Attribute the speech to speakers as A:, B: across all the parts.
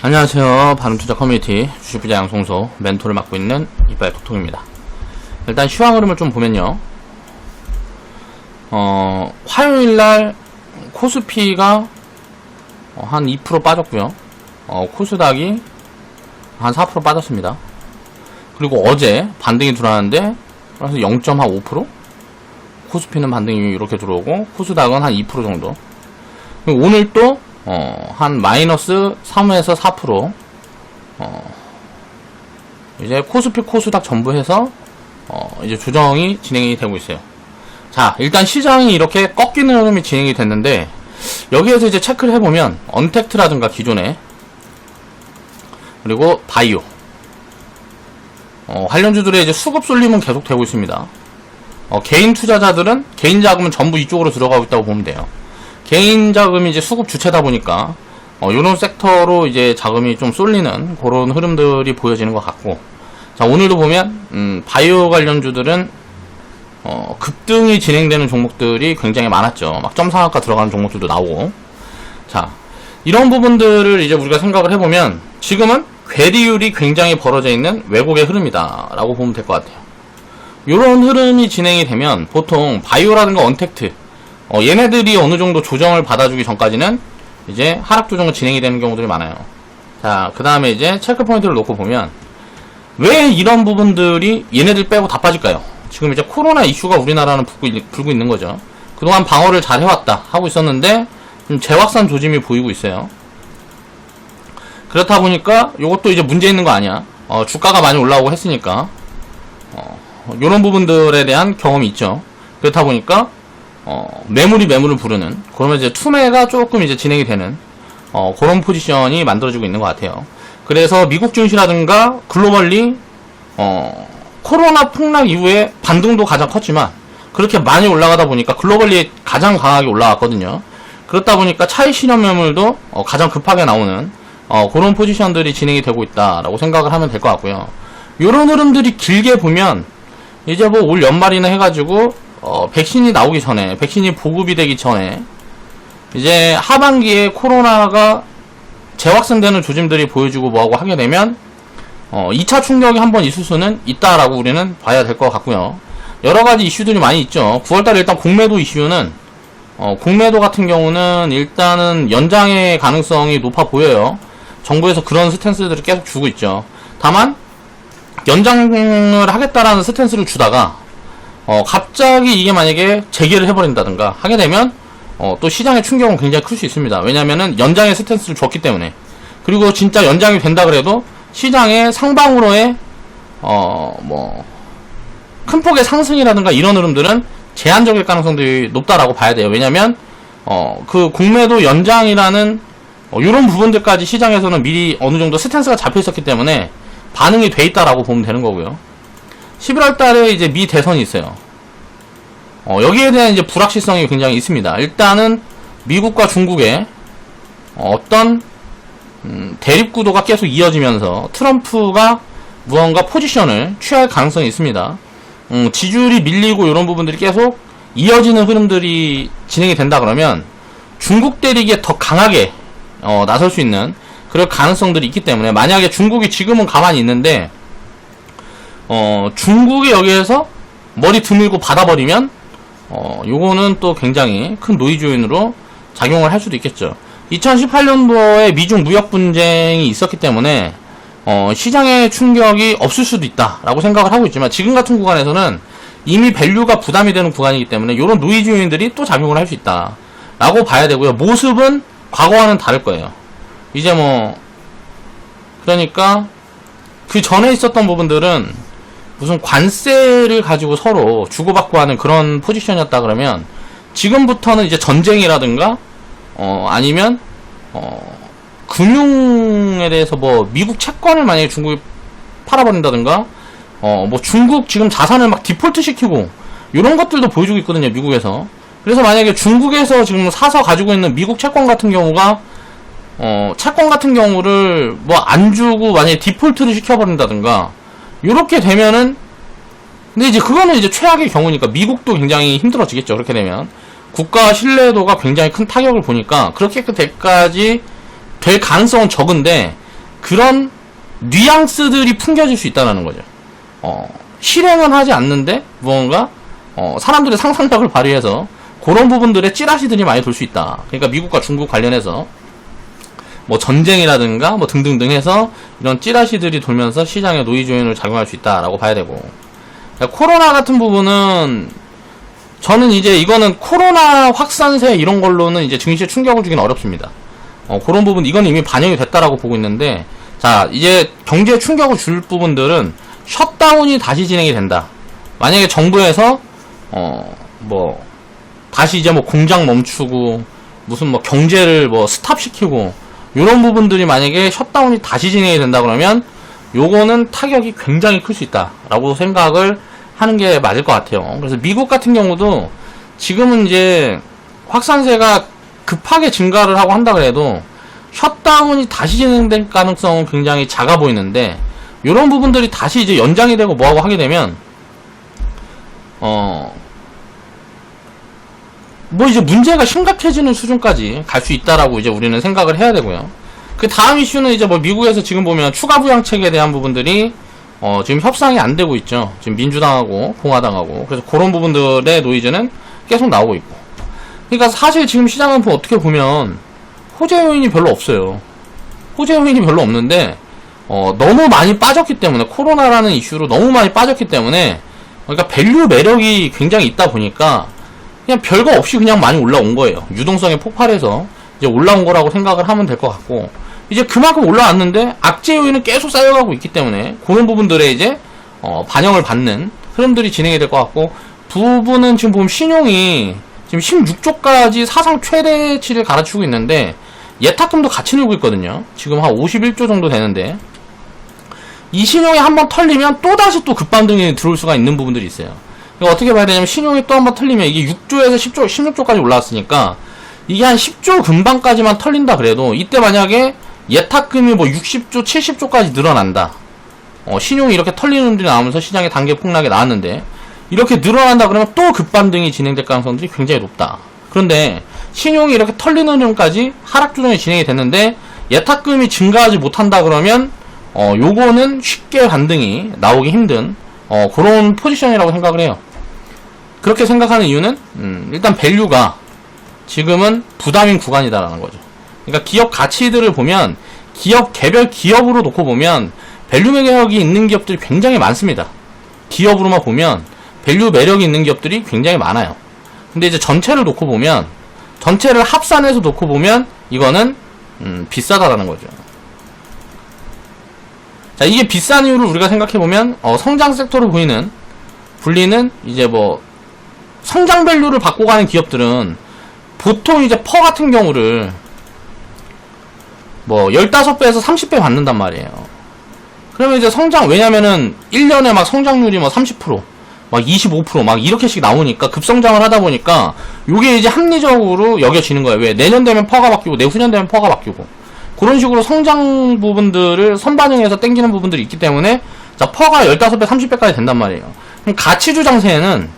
A: 안녕하세요. 바른투자 커뮤니티 주식부자 양송소 멘토를 맡고 있는 이빨 톡톡입니다. 일단 시황 흐름을 좀 보면요. 화요일날 코스피가 한 2% 빠졌고요. 코스닥이 한 4% 빠졌습니다. 그리고 어제 반등이 들어왔는데 그래서 0.5%? 코스피는 반등이 이렇게 들어오고 코스닥은 한 2% 정도. 그리고 오늘 또 한 마이너스 3에서 4% 이제 코스피 코스닥 전부 해서 이제 조정이 진행이 되고 있어요. 자, 일단 시장이 이렇게 꺾이는 흐름이 진행이 됐는데 여기에서 이제 체크를 해보면 언택트라든가 기존에 그리고 바이오 관련주들의 이제 수급 쏠림은 계속 되고 있습니다. 개인 투자자들은 개인 자금은 전부 이쪽으로 들어가고 있다고 보면 돼요. 개인 자금이 이제 수급 주체다 보니까 요런 섹터로 이제 자금이 좀 쏠리는 그런 흐름들이 보여지는 것 같고, 자, 오늘도 보면 바이오 관련주들은 급등이 진행되는 종목들이 굉장히 많았죠. 막 점상한가 들어가는 종목들도 나오고. 자, 이런 부분들을 이제 우리가 생각을 해보면 지금은 괴리율이 굉장히 벌어져 있는 왜곡의 흐름이다 라고 보면 될 것 같아요. 요런 흐름이 진행이 되면 보통 바이오라든가 언택트 얘네들이 어느 정도 조정을 받아주기 전까지는 이제 하락 조정은 진행이 되는 경우들이 많아요. 자, 그 다음에 이제 체크 포인트를 놓고 보면 왜 이런 부분들이 얘네들 빼고 다 빠질까요? 지금 이제 코로나 이슈가 우리나라는 불고 있는 거죠. 그동안 방어를 잘 해왔다 하고 있었는데 좀 재확산 조짐이 보이고 있어요. 그렇다 보니까 요것도 이제 문제 있는 거 아니야. 주가가 많이 올라오고 했으니까 요런 부분들에 대한 경험이 있죠. 그렇다 보니까 매물이 매물을 부르는, 그러면 이제 투매가 조금 이제 진행이 되는 그런 포지션이 만들어지고 있는 것 같아요. 그래서 미국 증시라든가 글로벌리 코로나 폭락 이후에 반등도 가장 컸지만 그렇게 많이 올라가다 보니까 글로벌리 가장 강하게 올라왔거든요. 그렇다 보니까 차익 실현 매물도 가장 급하게 나오는 그런 포지션들이 진행이 되고 있다라고 생각을 하면 될 것 같고요. 요런 흐름들이 길게 보면 이제 뭐 올 연말이나 해가지고 백신이 나오기 전에, 백신이 보급이 되기 전에 이제 하반기에 코로나가 재확산되는 조짐들이 보여주고 뭐하고 하게 되면 2차 충격이 한번 있을 수는 있다라고 우리는 봐야 될 것 같고요. 여러가지 이슈들이 많이 있죠. 9월달에 일단 공매도 이슈는 공매도 같은 경우는 일단은 연장의 가능성이 높아 보여요. 정부에서 그런 스탠스들을 계속 주고 있죠. 다만 연장을 하겠다라는 스탠스를 주다가 갑자기 이게 만약에 재개를 해버린다든가 하게 되면 또 시장의 충격은 굉장히 클 수 있습니다. 왜냐면은 연장의 스탠스를 줬기 때문에. 그리고 진짜 연장이 된다 그래도 시장의 상방으로의 뭐 큰 폭의 상승이라든가 이런 흐름들은 제한적일 가능성들이 높다라고 봐야 돼요. 왜냐면 그 공매도 연장이라는 이런 부분들까지 시장에서는 미리 어느 정도 스탠스가 잡혀 있었기 때문에 반응이 돼 있다라고 보면 되는 거고요. 11월 달에 이제 미 대선이 있어요. 여기에 대한 이제 불확실성이 굉장히 있습니다. 일단은 미국과 중국의 어떤 대립구도가 계속 이어지면서 트럼프가 무언가 포지션을 취할 가능성이 있습니다. 지지율이 밀리고 이런 부분들이 계속 이어지는 흐름들이 진행이 된다 그러면 중국 대립에 더 강하게 나설 수 있는 그럴 가능성들이 있기 때문에, 만약에 중국이 지금은 가만히 있는데 중국이 여기에서 머리 드밀고 받아버리면 요거는 또 굉장히 큰 노이즈 요인으로 작용을 할 수도 있겠죠. 2018년도에 미중 무역 분쟁이 있었기 때문에 시장의 충격이 없을 수도 있다라고 생각을 하고 있지만, 지금 같은 구간에서는 이미 밸류가 부담이 되는 구간이기 때문에 이런 노이즈 요인들이 또 작용을 할 수 있다라고 봐야 되고요. 모습은 과거와는 다를 거예요. 이제 뭐 그러니까 그 전에 있었던 부분들은 무슨 관세를 가지고 서로 주고받고 하는 그런 포지션이었다 그러면, 지금부터는 이제 전쟁이라든가 아니면 금융에 대해서 뭐 미국 채권을 만약에 중국이 팔아버린다든가 뭐 중국 지금 자산을 막 디폴트 시키고 이런 것들도 보여주고 있거든요, 미국에서. 그래서 만약에 중국에서 지금 사서 가지고 있는 미국 채권 같은 경우가 채권 같은 경우를 뭐 안 주고 만약에 디폴트를 시켜버린다든가 요렇게 되면은, 근데 이제 그거는 이제 최악의 경우니까 미국도 굉장히 힘들어지겠죠. 그렇게 되면 국가 신뢰도가 굉장히 큰 타격을 보니까 그렇게 될까지 될 가능성은 적은데 그런 뉘앙스들이 풍겨질 수 있다는 거죠. 실행은 하지 않는데 무언가 사람들의 상상력을 발휘해서 그런 부분들의 찌라시들이 많이 돌 수 있다. 그러니까 미국과 중국 관련해서 뭐 전쟁이라든가 뭐 등등등 해서 이런 찌라시들이 돌면서 시장에 노이즈 요인을 작용할 수 있다라고 봐야 되고, 그러니까 코로나 같은 부분은 저는 이제 이거는 코로나 확산세 이런 걸로는 이제 증시에 충격을 주기는 어렵습니다. 그런 부분 이건 이미 반영이 됐다라고 보고 있는데, 자 이제 경제에 충격을 줄 부분들은 셧다운이 다시 진행이 된다. 만약에 정부에서 뭐 다시 이제 뭐 공장 멈추고 무슨 뭐 경제를 뭐 스탑시키고 요런 부분들이 만약에 셧다운이 다시 진행이 된다 그러면 요거는 타격이 굉장히 클 수 있다라고 생각을 하는 게 맞을 것 같아요. 그래서 미국 같은 경우도 지금은 이제 확산세가 급하게 증가를 하고 한다 그래도 셧다운이 다시 진행될 가능성은 굉장히 작아 보이는데, 요런 부분들이 다시 이제 연장이 되고 뭐하고 하게 되면 뭐 이제 문제가 심각해지는 수준까지 갈 수 있다라고 이제 우리는 생각을 해야 되고요. 그 다음 이슈는 이제 뭐 미국에서 지금 보면 추가 부양책에 대한 부분들이 지금 협상이 안 되고 있죠. 지금 민주당하고 공화당하고. 그래서 그런 부분들의 노이즈는 계속 나오고 있고. 그러니까 사실 지금 시장은 어떻게 보면 호재 요인이 별로 없어요. 호재 요인이 별로 없는데 너무 많이 빠졌기 때문에, 코로나라는 이슈로 너무 많이 빠졌기 때문에, 그러니까 밸류 매력이 굉장히 있다 보니까 그냥 별거 없이 그냥 많이 올라온 거예요. 유동성이 폭발해서 이제 올라온 거라고 생각을 하면 될 것 같고, 이제 그만큼 올라왔는데 악재 요인은 계속 쌓여가고 있기 때문에 그런 부분들에 이제 반영을 받는 흐름들이 진행이 될 것 같고, 부분은 지금 보면 신용이 지금 16조까지 사상 최대치를 갈아치우고 있는데 예탁금도 같이 늘고 있거든요. 지금 한 51조 정도 되는데, 이 신용이 한번 털리면 또다시 또 급반등이 들어올 수가 있는 부분들이 있어요. 그러니까 어떻게 봐야 되냐면, 신용이 또 한번 털리면 이게 6조에서 10조, 16조까지 올라왔으니까 이게 한 10조 근방까지만 털린다 그래도, 이때 만약에 예탁금이 뭐 60조, 70조까지 늘어난다. 신용이 이렇게 털리는 분들이 나오면서 시장에 단계 폭락이 나왔는데, 이렇게 늘어난다 그러면 또 급반등이 진행될 가능성들이 굉장히 높다. 그런데 신용이 이렇게 털리는 흐름까지 하락 조정이 진행이 됐는데 예탁금이 증가하지 못한다 그러면 요거는 쉽게 반등이 나오기 힘든 그런 포지션이라고 생각을 해요. 그렇게 생각하는 이유는 일단 밸류가 지금은 부담인 구간이다라는 거죠. 그러니까 기업 가치들을 보면 개별 기업으로 놓고 보면 밸류 매력이 있는 기업들이 굉장히 많습니다. 기업으로만 보면 밸류 매력이 있는 기업들이 굉장히 많아요. 근데 이제 전체를 놓고 보면, 전체를 합산해서 놓고 보면 이거는 비싸다라는 거죠. 자, 이게 비싼 이유를 우리가 생각해보면 성장 섹터로 불리는 이제 뭐 성장 밸류를 받고 가는 기업들은 보통 이제 퍼 같은 경우를 뭐 15배에서 30배 받는단 말이에요. 그러면 이제 왜냐면은 1년에 막 성장률이 뭐 30%, 막 25%, 막 이렇게씩 나오니까, 급성장을 하다 보니까 요게 이제 합리적으로 여겨지는 거예요. 왜? 내년 되면 퍼가 바뀌고 내후년 되면 퍼가 바뀌고, 그런 식으로 성장 부분들을 선반영해서 땡기는 부분들이 있기 때문에, 자, 퍼가 15배, 30배까지 된단 말이에요. 그럼 가치주 장세에는,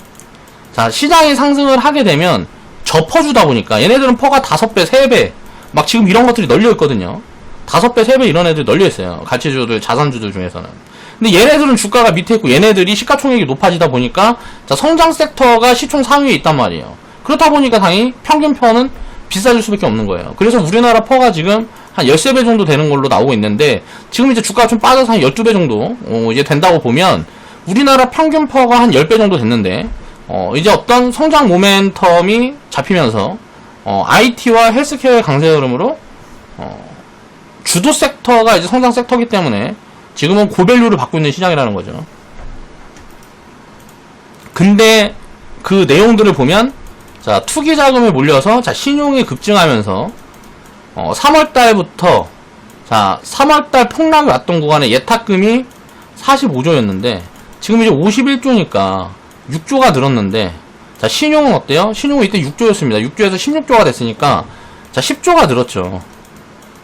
A: 자, 시장이 상승을 하게 되면 접어주다 보니까, 얘네들은 퍼가 5배, 3배, 막 지금 이런 것들이 널려 있거든요. 5배, 3배 이런 애들이 널려 있어요. 가치주들, 자산주들 중에서는. 근데 얘네들은 주가가 밑에 있고 얘네들이 시가총액이 높아지다 보니까, 자, 성장 섹터가 시총 상위에 있단 말이에요. 그렇다 보니까 당연히 평균 퍼는 비싸질 수밖에 없는 거예요. 그래서 우리나라 퍼가 지금 한 13배 정도 되는 걸로 나오고 있는데, 지금 이제 주가가 좀 빠져서 한 12배 정도 이제 된다고 보면 우리나라 평균 퍼가 한 10배 정도 됐는데, 이제 어떤 성장 모멘텀이 잡히면서 IT와 헬스케어의 강세 흐름으로 주도 섹터가 이제 성장 섹터이기 때문에 지금은 고밸류를 받고 있는 시장이라는 거죠. 근데 그 내용들을 보면, 자, 투기 자금이 몰려서, 자, 신용이 급증하면서 3월달부터, 자, 3월달 폭락이 왔던 구간에 예탁금이 45조였는데 지금 이제 51조니까 6조가 늘었는데, 자, 신용은 어때요? 신용은 이때 6조였습니다. 6조에서 16조가 됐으니까, 자, 10조가 늘었죠.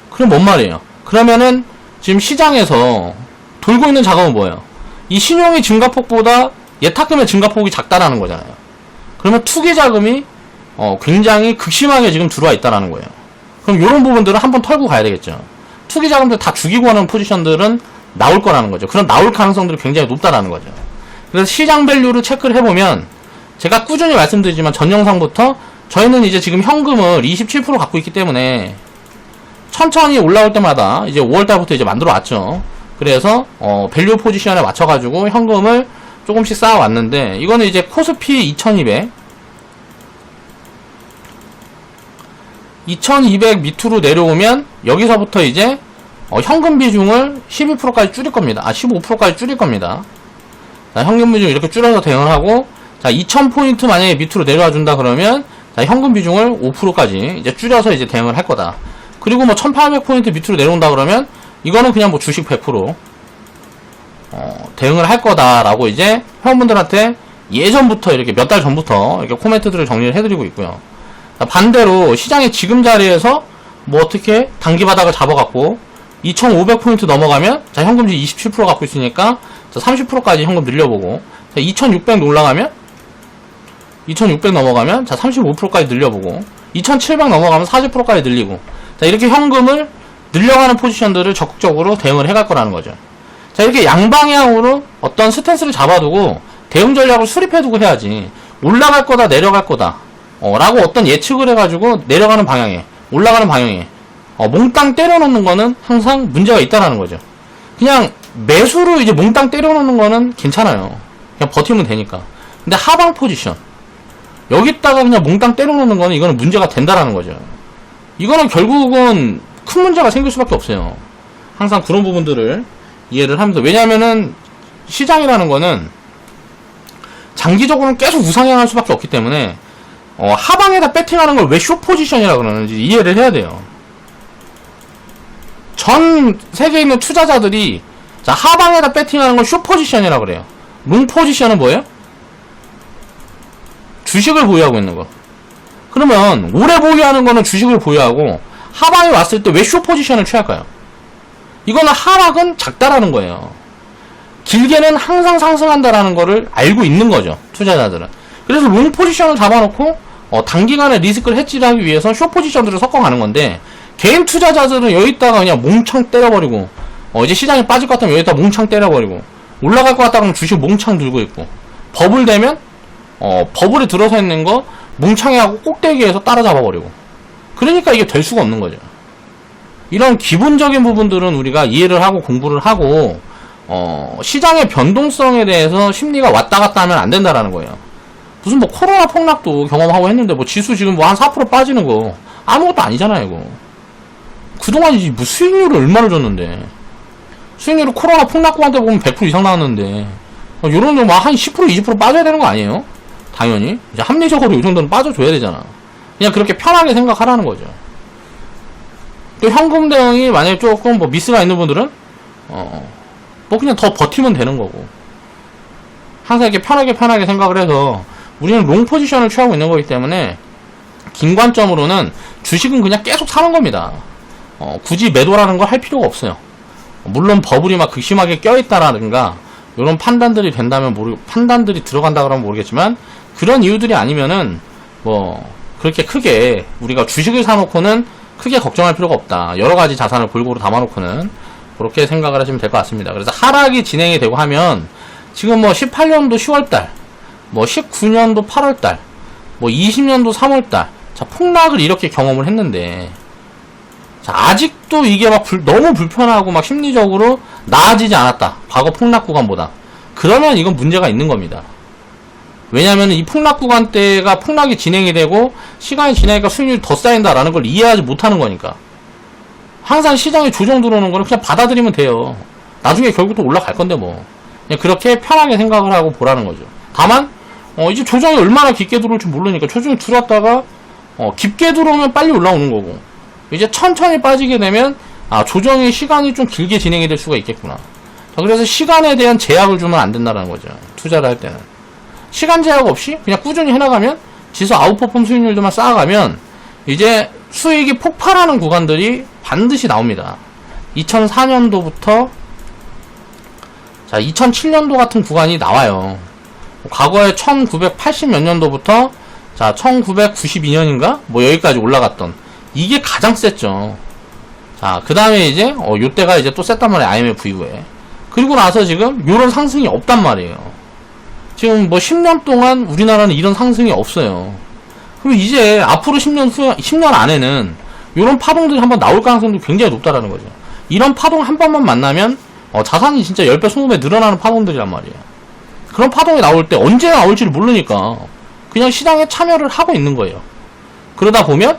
A: 그럼 뭔 말이에요? 그러면은 지금 시장에서 돌고 있는 자금은 뭐예요? 이 신용의 증가폭보다 예탁금의 증가폭이 작다라는 거잖아요. 그러면 투기 자금이 굉장히 극심하게 지금 들어와 있다라는 거예요. 그럼 요런 부분들은 한번 털고 가야 되겠죠. 투기 자금들 다 죽이고 하는 포지션들은 나올 거라는 거죠. 그런 나올 가능성들이 굉장히 높다라는 거죠. 그래서 시장 밸류를 체크를 해보면 제가 꾸준히 말씀드리지만 전 영상부터 저희는 이제 지금 현금을 27% 갖고 있기 때문에 천천히 올라올 때마다 이제 5월달부터 이제 만들어 왔죠. 그래서 밸류 포지션에 맞춰가지고 현금을 조금씩 쌓아왔는데 이거는 이제 코스피 2200 밑으로 내려오면 여기서부터 이제 현금 비중을 12%까지 줄일 겁니다. 15%까지 줄일 겁니다. 자, 현금 비중 이렇게 줄여서 대응을 하고, 자, 2000포인트 만약에 밑으로 내려와 준다 그러면, 자, 현금 비중을 5%까지 이제 줄여서 이제 대응을 할 거다. 그리고 뭐 1800포인트 밑으로 내려온다 그러면, 이거는 그냥 뭐 주식 100% 대응을 할 거다라고 이제 회원분들한테 예전부터 이렇게 몇 달 전부터 이렇게 코멘트들을 정리를 해드리고 있고요. 자, 반대로 시장의 지금 자리에서 뭐 어떻게 단기 바닥을 잡아갖고 2500포인트 넘어가면 자, 현금지 27% 갖고 있으니까 자, 30%까지 현금 늘려보고, 자, 2600 올라가면 2600 넘어가면 자, 35%까지 늘려보고, 2700 넘어가면 40%까지 늘리고, 자, 이렇게 현금을 늘려가는 포지션들을 적극적으로 대응을 해갈 거라는 거죠. 자, 이렇게 양방향으로 어떤 스탠스를 잡아두고 대응 전략을 수립해두고 해야지 올라갈 거다 내려갈 거다 라고 어떤 예측을 해가지고 내려가는 방향에 올라가는 방향에 몽땅 때려놓는 거는 항상 문제가 있다라는 거죠. 그냥 매수로 이제 몽땅 때려놓는 거는 괜찮아요. 그냥 버티면 되니까. 근데 하방 포지션 여기다가 그냥 몽땅 때려놓는 거는 이거는 문제가 된다라는 거죠. 이거는 결국은 큰 문제가 생길 수밖에 없어요. 항상 그런 부분들을 이해를 하면서, 왜냐면은 시장이라는 거는 장기적으로는 계속 우상향할 수밖에 없기 때문에 하방에다 배팅하는 걸 왜 쇼 포지션이라고 그러는지 이해를 해야 돼요. 전 세계에 있는 투자자들이 자, 하방에다 배팅하는 걸 쇼 포지션이라고 그래요. 롱 포지션은 뭐예요? 주식을 보유하고 있는 거. 그러면 오래 보유하는 거는 주식을 보유하고 하방에 왔을 때 왜 쇼 포지션을 취할까요? 이거는 하락은 작다라는 거예요. 길게는 항상 상승한다라는 거를 알고 있는 거죠, 투자자들은. 그래서 롱 포지션을 잡아놓고 단기간에 리스크를 해지를 하기 위해서 쇼 포지션들을 섞어가는 건데, 개인 투자자들은 여기다가 그냥 몽창 때려버리고, 이제 시장이 빠질 것 같으면 여기다 몽창 때려버리고, 올라갈 것 같다 그러면 주식 몽창 들고 있고, 버블 되면 버블에 들어서 있는 거 몽창에 하고 꼭대기에서 따라잡아버리고, 그러니까 이게 될 수가 없는 거죠. 이런 기본적인 부분들은 우리가 이해를 하고 공부를 하고 시장의 변동성에 대해서 심리가 왔다 갔다 하면 안 된다라는 거예요. 무슨 뭐 코로나 폭락도 경험하고 했는데 뭐 지수 지금 뭐 한 4% 빠지는 거 아무것도 아니잖아요, 이거. 그동안 뭐 수익률을 얼마나 줬는데, 수익률을 코로나 폭락구한테 보면 100% 이상 나왔는데 요런 거 한 10% 20% 빠져야 되는 거 아니에요? 당연히 이제 합리적으로 이 정도는 빠져줘야 되잖아. 그냥 그렇게 편하게 생각하라는 거죠. 또 현금 대응이 만약에 조금 뭐 미스가 있는 분들은 뭐 그냥 더 버티면 되는 거고, 항상 이렇게 편하게 생각을 해서 우리는 롱 포지션을 취하고 있는 거기 때문에 긴 관점으로는 주식은 그냥 계속 사는 겁니다. 굳이 매도라는 걸 할 필요가 없어요. 물론 버블이 막 극심하게 껴있다라든가 이런 판단들이 된다면 판단들이 들어간다 그러면 모르겠지만, 그런 이유들이 아니면은 뭐 그렇게 크게 우리가 주식을 사놓고는 크게 걱정할 필요가 없다. 여러 가지 자산을 골고루 담아놓고는 그렇게 생각을 하시면 될 것 같습니다. 그래서 하락이 진행이 되고 하면 지금 뭐 18년도 10월달, 뭐 19년도 8월달, 뭐 20년도 3월달, 자, 폭락을 이렇게 경험을 했는데, 자, 아직도 이게 막 너무 불편하고 막 심리적으로 나아지지 않았다, 과거 폭락 구간보다. 그러면 이건 문제가 있는 겁니다. 왜냐면 이 폭락 구간 때가 폭락이 진행이 되고 시간이 지나니까 수익률이 더 쌓인다라는 걸 이해하지 못하는 거니까. 항상 시장에 조정 들어오는 거는 그냥 받아들이면 돼요. 나중에 결국 또 올라갈 건데 뭐. 그냥 그렇게 편하게 생각을 하고 보라는 거죠. 다만 이제 조정이 얼마나 깊게 들어올지 모르니까 조정이 들어왔다가 깊게 들어오면 빨리 올라오는 거고, 이제 천천히 빠지게 되면 조정의 시간이 좀 길게 진행이 될 수가 있겠구나. 자, 그래서 시간에 대한 제약을 주면 안 된다는 거죠. 투자를 할 때는 시간 제약 없이 그냥 꾸준히 해나가면, 지수 아웃퍼폼 수익률도만 쌓아가면 이제 수익이 폭발하는 구간들이 반드시 나옵니다. 2004년도부터 자 2007년도 같은 구간이 나와요. 과거에 1980 몇 년도부터 자 1992년인가 뭐 여기까지 올라갔던 이게 가장 셌죠. 자, 그 다음에 이제, 요때가 이제 또 셌단 말이에요. IMF 이후에. 그리고 나서 지금, 요런 상승이 없단 말이에요. 지금 뭐 10년 동안 우리나라는 이런 상승이 없어요. 그럼 이제 앞으로 10년 안에는 요런 파동들이 한번 나올 가능성도 굉장히 높다라는 거죠. 이런 파동 한 번만 만나면, 자산이 진짜 10배, 20배 늘어나는 파동들이란 말이에요. 그런 파동이 나올 때 언제 나올지를 모르니까, 그냥 시장에 참여를 하고 있는 거예요. 그러다 보면,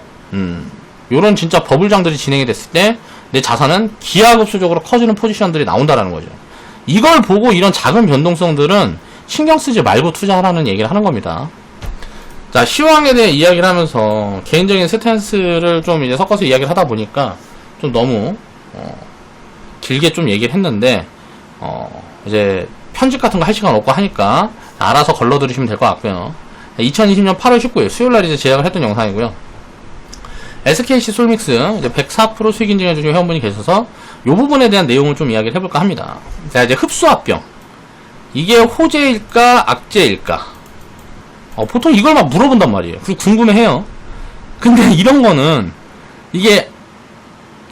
A: 요런 진짜 버블장들이 진행이 됐을 때 내 자산은 기하급수적으로 커지는 포지션들이 나온다라는 거죠. 이걸 보고 이런 작은 변동성들은 신경 쓰지 말고 투자하라는 얘기를 하는 겁니다. 자, 시황에 대해 이야기를 하면서 개인적인 스탠스를 좀 이제 섞어서 이야기를 하다 보니까 좀 너무 길게 좀 얘기를 했는데 이제 편집 같은 거 할 시간 없고 하니까 알아서 걸러 들으시면 될 것 같고요. 2020년 8월 19일 수요일날 이제 제작을 했던 영상이고요. SKC 솔믹스 이제 104% 수익 인증해 주신 회원분이 계셔서 이 부분에 대한 내용을 좀 이야기를 해볼까 합니다. 자, 이제 흡수합병, 이게 호재일까 악재일까? 보통 이걸 막 물어본단 말이에요. 그리고 궁금해해요. 근데 이런 거는 이게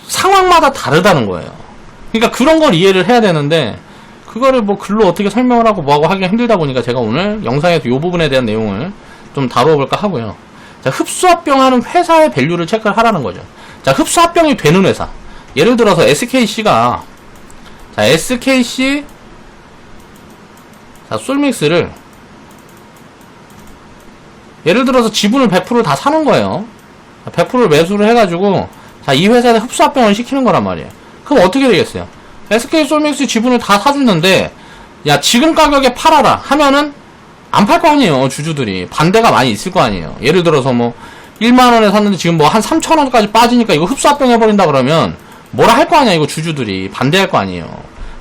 A: 상황마다 다르다는 거예요. 그러니까 그런 걸 이해를 해야 되는데 그거를 뭐 글로 어떻게 설명을 하고 뭐하고 하기가 힘들다 보니까 제가 오늘 영상에서 이 부분에 대한 내용을 좀 다뤄볼까 하고요. 자, 흡수합병 하는 회사의 밸류를 체크를 하라는 거죠. 자, 흡수합병이 되는 회사. 예를 들어서 SKC가, 자, SKC, 자, 솔믹스를, 예를 들어서 지분을 100% 다 사는 거예요. 100%를 매수를 해가지고, 자, 이 회사에 흡수합병을 시키는 거란 말이에요. 그럼 어떻게 되겠어요? SK 솔믹스 지분을 다 사줬는데, 야, 지금 가격에 팔아라 하면은, 안 팔 거 아니에요. 주주들이 반대가 많이 있을 거 아니에요. 예를 들어서 뭐 1만원에 샀는데 지금 뭐 한 3천원까지 빠지니까 이거 흡수합병 해버린다 그러면 뭐라 할 거 아니야. 이거 주주들이 반대할 거 아니에요.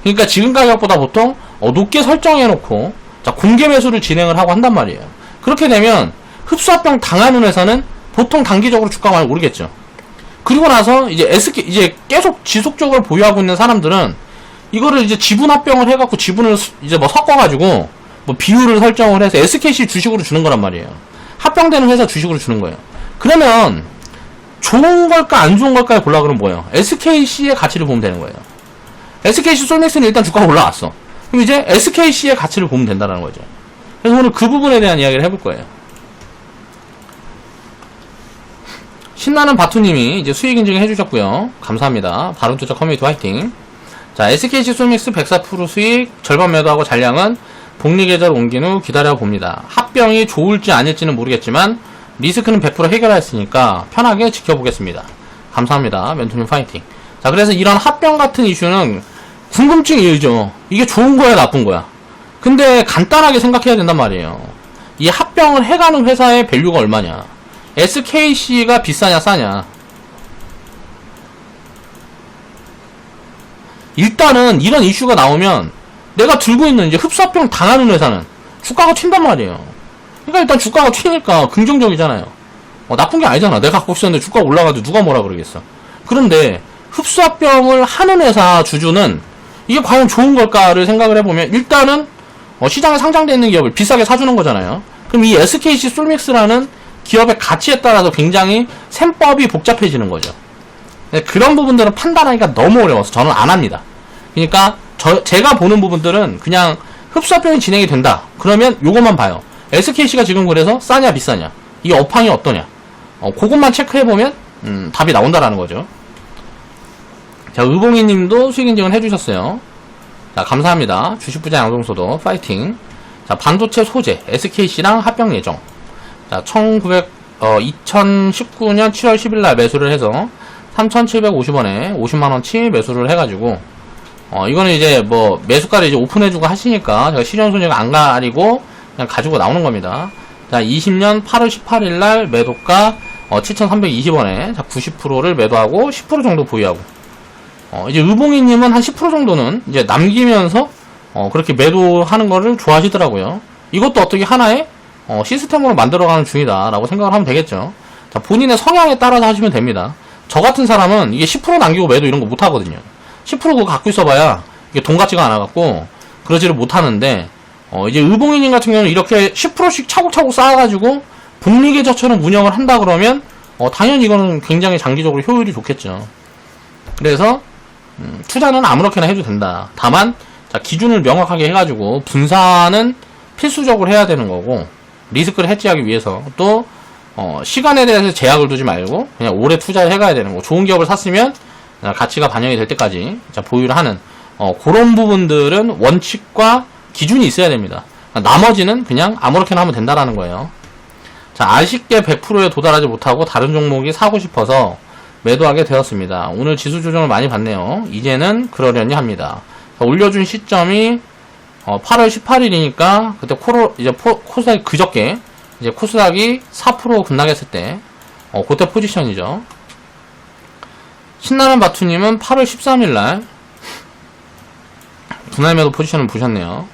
A: 그러니까 지금 가격보다 보통 높게 설정해놓고, 자, 공개 매수를 진행을 하고 한단 말이에요. 그렇게 되면 흡수합병 당하는 회사는 보통 단기적으로 주가가 많이 오르겠죠. 그리고 나서 이제 이제 계속 지속적으로 보유하고 있는 사람들은 이거를 이제 지분 합병을 해갖고 지분을 이제 뭐 섞어가지고 뭐 비율을 설정을 해서 SKC 주식으로 주는 거란 말이에요. 합병되는 회사 주식으로 주는 거예요. 그러면 좋은 걸까 안 좋은 걸까를 골라 그러면 뭐예요? SKC의 가치를 보면 되는 거예요. SKC 솔맥스는 일단 주가가 올라왔어. 그럼 이제 SKC의 가치를 보면 된다는 거죠. 그래서 오늘 그 부분에 대한 이야기를 해볼 거예요. 신나는 바투님이 이제 수익 인증 해주셨고요. 감사합니다. 바른투자 커뮤니티 화이팅. 자, SKC 솔맥스 104% 수익, 절반 매도하고 잔량은 복리 계절 옮긴 후 기다려봅니다. 합병이 좋을지 아닐지는 모르겠지만 리스크는 100% 해결했으니까 편하게 지켜보겠습니다. 감사합니다. 멘토님 파이팅. 자, 그래서 이런 합병 같은 이슈는 궁금증이 일죠. 이게 좋은 거야 나쁜 거야. 근데 간단하게 생각해야 된단 말이에요. 이 합병을 해가는 회사의 밸류가 얼마냐. SKC가 비싸냐 싸냐. 일단은 이런 이슈가 나오면 내가 들고 있는 이제 흡수합병 당하는 회사는 주가가 튄단 말이에요. 그러니까 일단 주가가 튀니까 긍정적이잖아요. 나쁜 게 아니잖아. 내가 갖고 있었는데 주가가 올라가도 누가 뭐라 그러겠어. 그런데 흡수합병을 하는 회사 주주는 이게 과연 좋은 걸까를 생각을 해보면 일단은 시장에 상장되어 있는 기업을 비싸게 사주는 거잖아요. 그럼 이 SKC 솔믹스라는 기업의 가치에 따라서 굉장히 셈법이 복잡해지는 거죠. 그런 부분들은 판단하기가 너무 어려워서 저는 안 합니다. 그러니까 제가 보는 부분들은 그냥 흡수합병이 진행이 된다. 그러면 요것만 봐요. SKC가 지금 그래서 싸냐 비싸냐, 이 업황이 어떠냐, 그것만 체크해보면 답이 나온다라는 거죠. 자, 의봉이님도 수익 인증을 해주셨어요. 자, 감사합니다. 주식부자 양동소도 파이팅. 자, 반도체 소재 SKC랑 합병 예정. 자, 2019년 7월 10일날 매수를 해서 3,750원에 50만원치 매수를 해가지고 이거는 이제 뭐 매수가를 이제 오픈해주고 하시니까 제가 실현손익을 안 가리고 그냥 가지고 나오는 겁니다. 자, 20년 8월 18일날 매도가 7,320원에 자 90%를 매도하고 10% 정도 보유하고 이제 의봉이님은 한 10% 정도는 이제 남기면서 그렇게 매도하는 거를 좋아하시더라고요. 이것도 어떻게 하나의 시스템으로 만들어가는 중이다 라고 생각을 하면 되겠죠. 자, 본인의 성향에 따라서 하시면 됩니다. 저 같은 사람은 이게 10% 남기고 매도 이런 거 못 하거든요. 10% 그거 갖고 있어봐야 이게 돈 같지가 않아갖고 그러지를 못하는데 이제 의봉이님 같은 경우는 이렇게 10%씩 차곡차곡 쌓아가지고 복리계좌처럼 운영을 한다 그러면 당연히 이거는 굉장히 장기적으로 효율이 좋겠죠. 그래서 투자는 아무렇게나 해도 된다. 다만 자, 기준을 명확하게 해가지고 분산은 필수적으로 해야 되는 거고, 리스크를 해지하기 위해서 또 시간에 대해서 제약을 두지 말고 그냥 오래 투자를 해가야 되는 거. 좋은 기업을 샀으면 가치가 반영이 될 때까지 자, 보유를 하는 그런 부분들은 원칙과 기준이 있어야 됩니다. 나머지는 그냥 아무렇게나 하면 된다라는 거예요. 자, 아쉽게 100%에 도달하지 못하고 다른 종목이 사고 싶어서 매도하게 되었습니다. 오늘 지수 조정을 많이 받네요. 이제는 그러려니 합니다. 자, 올려준 시점이 8월 18일이니까 그때 코스닥이 그저께 이제 코스닥이 4% 급락했을 때 그때 포지션이죠. 신나는 바투님은 8월 13일날 분할 매도 포지션을 보셨네요.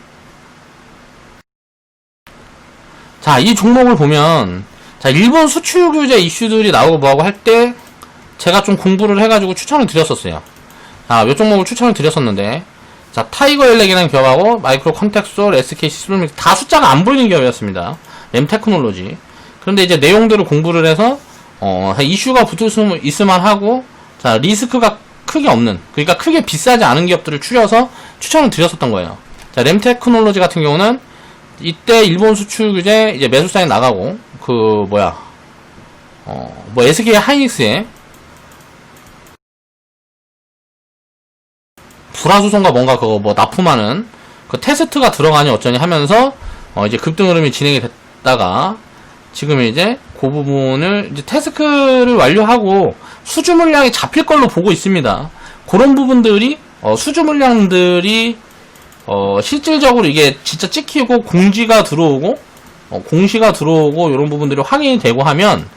A: 자, 이 종목을 보면 자, 일본 수출 규제 이슈들이 나오고 뭐하고 할 때 제가 좀 공부를 해가지고 추천을 드렸었어요. 자, 이 종목을 추천을 드렸었는데, 자, 타이거 일렉이라는 기업하고 마이크로 컨텍솔, SK 시스템 다 숫자가 안 보이는 기업이었습니다. 램 테크놀로지. 그런데 이제 내용들을 공부를 해서 이슈가 붙을 수 있을만 하고, 자, 리스크가 크게 없는, 그러니까 크게 비싸지 않은 기업들을 추려서 추천을 드렸었던 거예요. 자, 램 테크놀로지 같은 경우는 이때 일본 수출 규제 이제 매수 사인 나가고 SK 하이닉스에 불화수송과 뭔가 납품하는 그 테스트가 들어가니 어쩌니 하면서 이제 급등 흐름이 진행이 됐다가 지금 이제 그 부분을 이제 테스트를 완료하고 수주 물량이 잡힐 걸로 보고 있습니다. 그런 부분들이 수주 물량들이 실질적으로 이게 진짜 찍히고 공시가 들어오고 이런 부분들이 확인이 되고 하면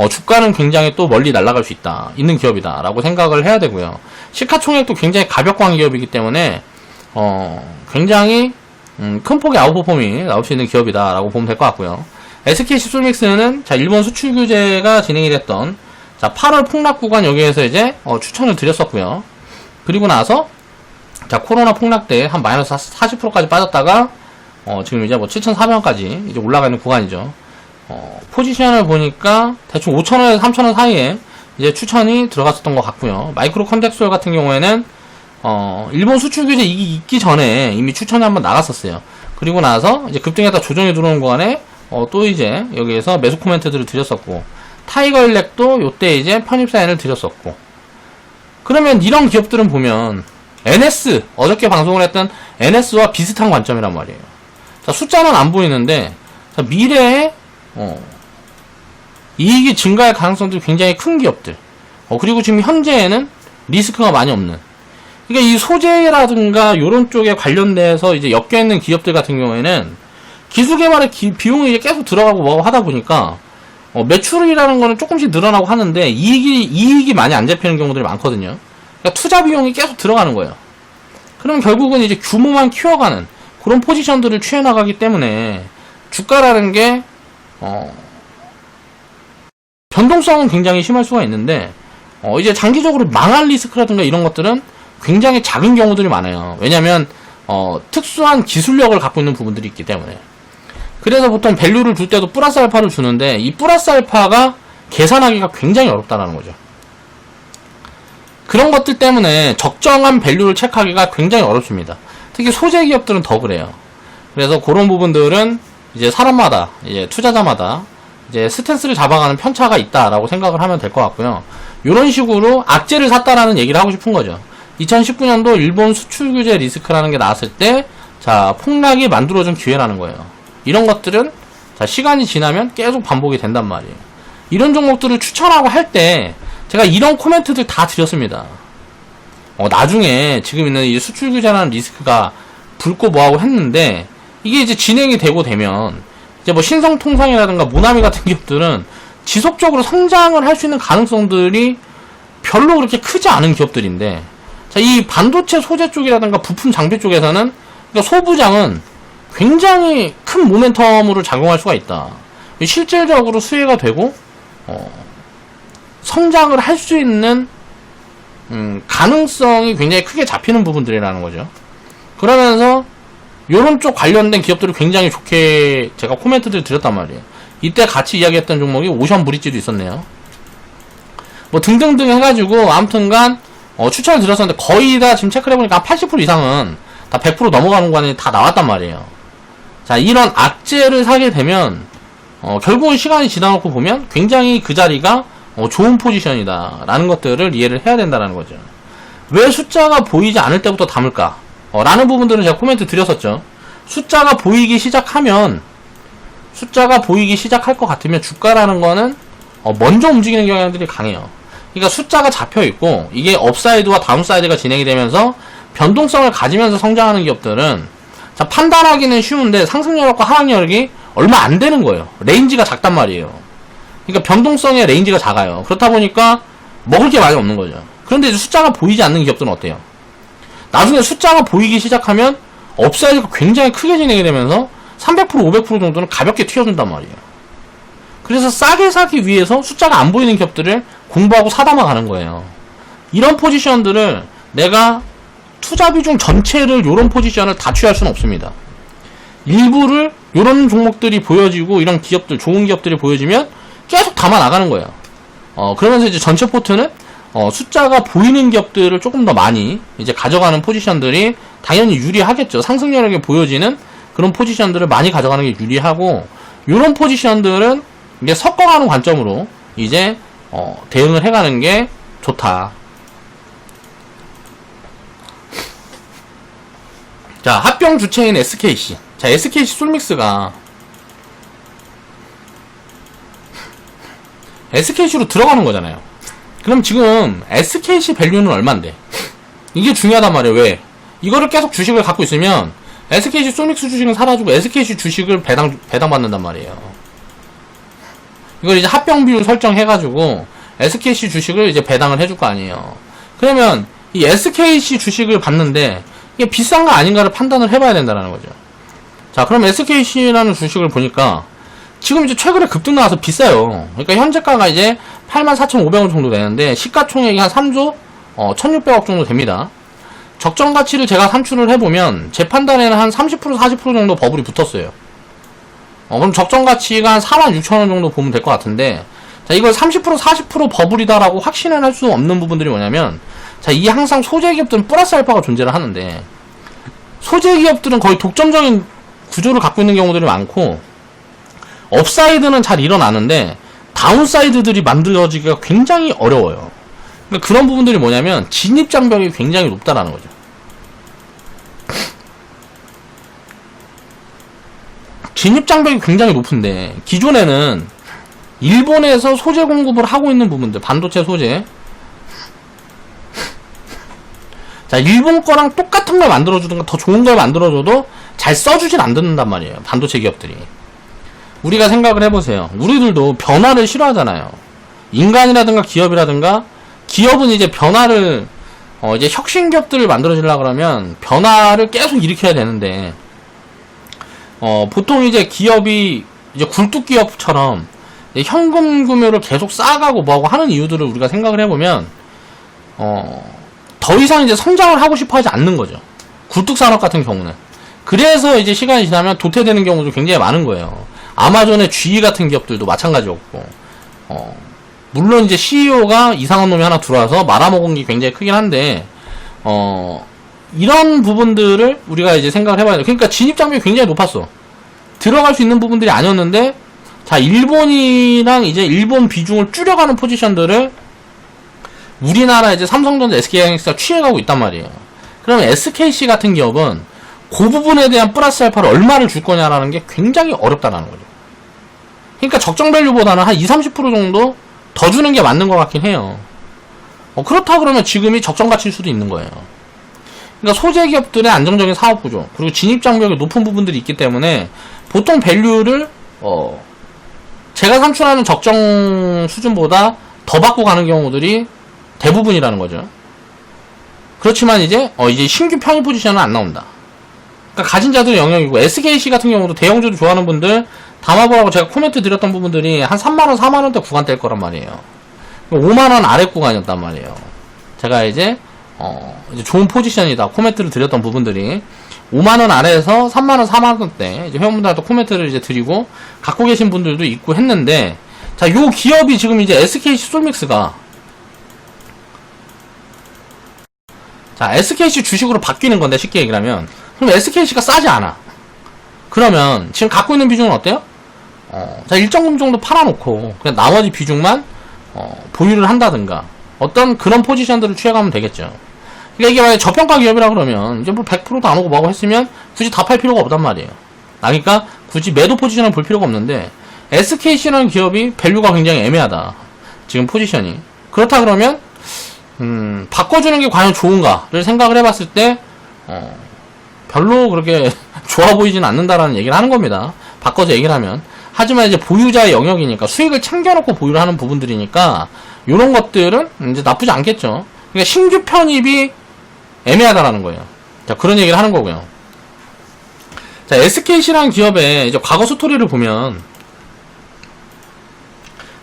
A: 주가는 굉장히 또 멀리 날아갈 수 있는 기업이다 라고 생각을 해야 되고요. 시가총액도 굉장히 가볍고한 기업이기 때문에 굉장히 큰 폭의 아웃퍼폼이 나올 수 있는 기업이다 라고 보면 될 것 같고요. SK 시솔믹스는 자, 일본 수출 규제가 진행이 됐던 자, 8월 폭락 구간 여기에서 이제 추천을 드렸었고요. 그리고 나서 자, 코로나 폭락 때 한 마이너스 40%까지 빠졌다가 지금 이제 7,400원까지 이제 올라가 있는 구간이죠. 포지션을 보니까 대충 5,000원에서 3,000원 사이에 이제 추천이 들어갔었던 것 같고요. 마이크로 컨텍솔 같은 경우에는 일본 수출 규제 있기 전에 이미 추천이 한번 나갔었어요. 그리고 나서 이제 급등했다 조정이 들어오는 구간에 또 이제 여기에서 매수 코멘트들을 드렸었고, 타이거 일렉도 요때 이제 편입 사인을 드렸었고, 그러면 이런 기업들은 보면 NS, 어저께 방송을 했던 NS와 비슷한 관점이란 말이에요. 자, 숫자는 안 보이는데, 자, 미래에, 이익이 증가할 가능성들이 굉장히 큰 기업들. 그리고 지금 현재에는 리스크가 많이 없는. 그러니까 이 소재라든가, 요런 쪽에 관련돼서 이제 엮여있는 기업들 같은 경우에는 기술개발에 비용이 이제 계속 들어가고 뭐하고 하다 보니까, 매출이라는 거는 조금씩 늘어나고 하는데, 이익이 많이 안 잡히는 경우들이 많거든요. 그러니까 투자 비용이 계속 들어가는 거예요. 그럼 결국은 이제 규모만 키워가는 그런 포지션들을 취해나가기 때문에 주가라는 게 변동성은 굉장히 심할 수가 있는데 이제 장기적으로 망할 리스크라든가 이런 것들은 굉장히 작은 경우들이 많아요. 왜냐면 특수한 기술력을 갖고 있는 부분들이 있기 때문에. 그래서 보통 밸류를 줄 때도 플러스 알파를 주는데 이 플러스 알파가 계산하기가 굉장히 어렵다라는 거죠. 그런 것들 때문에 적정한 밸류를 체크하기가 굉장히 어렵습니다. 특히 소재 기업들은 더 그래요. 그래서 그런 부분들은 이제 사람마다, 이제 투자자마다 이제 스탠스를 잡아가는 편차가 있다라고 생각을 하면 될 것 같고요. 이런 식으로 악재를 샀다라는 얘기를 하고 싶은 거죠. 2019년도 일본 수출 규제 리스크라는 게 나왔을 때, 자, 폭락이 만들어준 기회라는 거예요. 이런 것들은, 자, 시간이 지나면 계속 반복이 된단 말이에요. 이런 종목들을 추천하고 할 때, 제가 이런 코멘트들 다 드렸습니다. 나중에 지금 있는 이 수출 규제라는 리스크가 붉고 뭐하고 했는데, 이게 이제 진행이 되고 되면, 이제 신성통상이라든가 모나미 같은 기업들은 지속적으로 성장을 할 수 있는 가능성들이 별로 그렇게 크지 않은 기업들인데, 자, 이 반도체 소재 쪽이라든가 부품 장비 쪽에서는, 그러니까 소부장은 굉장히 큰 모멘텀으로 작용할 수가 있다. 실질적으로 수혜가 되고, 성장을 할 수 있는 가능성이 굉장히 크게 잡히는 부분들이라는 거죠. 그러면서 요런 쪽 관련된 기업들을 굉장히 좋게 제가 코멘트를 드렸단 말이에요. 이때 같이 이야기했던 종목이 오션 브릿지도 있었네요. 뭐 등등등 해가지고 아무튼간 추천을 드렸었는데 거의 다 지금 체크를 해보니까 한 80% 이상은 다 100% 넘어가는 구간이 다 나왔단 말이에요. 자, 이런 악재를 사게 되면 결국은 시간이 지나놓고 보면 굉장히 그 자리가 좋은 포지션이다 라는 것들을 이해를 해야 된다는 거죠. 왜 숫자가 보이지 않을 때부터 담을까? 라는 부분들은 제가 코멘트 드렸었죠. 숫자가 보이기 시작할 것 같으면 주가라는 거는 먼저 움직이는 경향들이 강해요. 그러니까 숫자가 잡혀있고 이게 업사이드와 다운사이드가 진행이 되면서 변동성을 가지면서 성장하는 기업들은 자, 판단하기는 쉬운데 상승여력과 하락여력이 얼마 안 되는 거예요. 레인지가 작단 말이에요. 그러니까 변동성의 레인지가 작아요. 그렇다 보니까 먹을 게 많이 없는 거죠. 그런데 이제 숫자가 보이지 않는 기업들은 어때요? 나중에 숫자가 보이기 시작하면 업사이드가 굉장히 크게 진행이 되면서 300% 500% 정도는 가볍게 튀어준단 말이에요. 그래서 싸게 사기 위해서 숫자가 안 보이는 기업들을 공부하고 사담아 가는 거예요. 이런 포지션들을 내가 투자 비중 전체를 요런 포지션을 다 취할 수는 없습니다. 일부를 요런 종목들이 보여지고 이런 기업들, 좋은 기업들이 보여지면 계속 담아 나가는 거예요. 그러면서 이제 전체 포트는 숫자가 보이는 기업들을 조금 더 많이 이제 가져가는 포지션들이 당연히 유리하겠죠. 상승력이 보여지는 그런 포지션들을 많이 가져가는 게 유리하고, 요런 포지션들은 이제 섞어가는 관점으로 이제 대응을 해가는 게 좋다. 자, 합병 주체인 SKC. 자, SKC 솔믹스가 SKC로 들어가는 거잖아요. 그럼 지금 SKC 밸류는 얼만데? 이게 중요하단 말이에요. 왜? 이거를 계속 주식을 갖고 있으면 SKC 솔믹스 주식은 사라지고 SKC 주식을 배당받는단 말이에요. 이걸 이제 합병 비율 설정해가지고 SKC 주식을 이제 배당을 해줄 거 아니에요. 그러면 이 SKC 주식을 받는데 이게 비싼가 아닌가를 판단을 해봐야 된다는 거죠. 자, 그럼 SKC라는 주식을 보니까 지금 이제 최근에 급등 나와서 비싸요. 그러니까 현재가가 이제 84,500원 정도 되는데 시가총액이 한 3조 1,600억 정도 됩니다. 적정 가치를 제가 산출을 해보면 제 판단에는 한 30% 40% 정도 버블이 붙었어요. 그럼 적정 가치가 한 46,000원 정도 보면 될 것 같은데, 자, 이걸 30% 40% 버블이다라고 확신을 할 수 없는 부분들이 뭐냐면, 자, 이 항상 소재 기업들은 플러스 알파가 존재를 하는데, 소재 기업들은 거의 독점적인 구조를 갖고 있는 경우들이 많고, 업사이드는 잘 일어나는데 다운사이드들이 만들어지기가 굉장히 어려워요. 그러니까 그런 부분들이 뭐냐면 진입장벽이 굉장히 높다라는 거죠. 진입장벽이 굉장히 높은데, 기존에는 일본에서 소재 공급을 하고 있는 부분들, 반도체 소재, 자, 일본 거랑 똑같은 걸 만들어주든가 더 좋은 걸 만들어줘도 잘 써주진 않는단 말이에요, 반도체 기업들이. 우리가 생각을 해보세요. 우리들도 변화를 싫어하잖아요. 인간이라든가 기업이라든가, 기업은 이제 변화를 이제 혁신 기업들을 만들어주려고 그러면 변화를 계속 일으켜야 되는데, 보통 이제 기업이 이제 굴뚝 기업처럼 현금 구매를 계속 쌓아가고 뭐하고 하는 이유들을 우리가 생각을 해보면 더 이상 이제 성장을 하고 싶어 하지 않는 거죠. 굴뚝 산업 같은 경우는. 그래서 이제 시간이 지나면 도태되는 경우도 굉장히 많은 거예요. 아마존의 GE 같은 기업들도 마찬가지였고, 물론 이제 CEO가 이상한 놈이 하나 들어와서 말아먹은 게 굉장히 크긴 한데, 이런 부분들을 우리가 이제 생각을 해봐야 돼. 그러니까 진입장벽이 굉장히 높았어. 들어갈 수 있는 부분들이 아니었는데, 자, 일본이랑 이제 일본 비중을 줄여가는 포지션들을 우리나라 이제 삼성전자, SK하이닉스가 취해가고 있단 말이에요. 그러면 SKC 같은 기업은 그 부분에 대한 플러스 알파를 얼마를 줄 거냐라는 게 굉장히 어렵다라는 거죠. 그러니까 적정 밸류보다는 한 20-30% 정도 더 주는 게 맞는 것 같긴 해요. 그렇다 그러면 지금이 적정 가치일 수도 있는 거예요. 그러니까 소재 기업들의 안정적인 사업 구조, 그리고 진입 장벽이 높은 부분들이 있기 때문에 보통 밸류를 제가 산출하는 적정 수준보다 더 받고 가는 경우들이 대부분이라는 거죠. 그렇지만 이제 신규 편입 포지션은 안 나온다. 그러니까 가진 자들의 영역이고, SKC 같은 경우도 대형주도 좋아하는 분들 담아보라고 제가 코멘트 드렸던 부분들이 한 3만원, 4만원대 구간대일 거란 말이에요. 5만원 아래 구간이었단 말이에요. 제가 이제 좋은 포지션이다 코멘트를 드렸던 부분들이 5만원 아래에서 3만원, 4만원대 이제 회원분들한테 코멘트를 이제 드리고 갖고 계신 분들도 있고 했는데, 자, 요 기업이 지금 이제 SKC 솔믹스가 자, SKC 주식으로 바뀌는 건데, 쉽게 얘기를 하면. 그럼 SKC가 싸지 않아. 그러면, 지금 갖고 있는 비중은 어때요? 자, 일정 금액 정도 팔아놓고, 그냥 나머지 비중만, 보유를 한다든가, 어떤 그런 포지션들을 취해가면 되겠죠. 그러니까 이게 만약에 저평가 기업이라 그러면, 이제 뭐 100%도 안 오고 뭐고 했으면, 굳이 다 팔 필요가 없단 말이에요. 그러니까, 굳이 매도 포지션을 볼 필요가 없는데, SKC라는 기업이 밸류가 굉장히 애매하다. 지금 포지션이. 그렇다 그러면, 바꿔주는 게 과연 좋은가를 생각을 해봤을 때, 별로 그렇게 좋아 보이진 않는다라는 얘기를 하는 겁니다. 바꿔서 얘기를 하면. 하지만 이제 보유자의 영역이니까, 수익을 챙겨놓고 보유를 하는 부분들이니까, 요런 것들은 이제 나쁘지 않겠죠. 그러니까 신규 편입이 애매하다라는 거예요. 자, 그런 얘기를 하는 거고요. 자, SKC라는 기업의 이제 과거 스토리를 보면,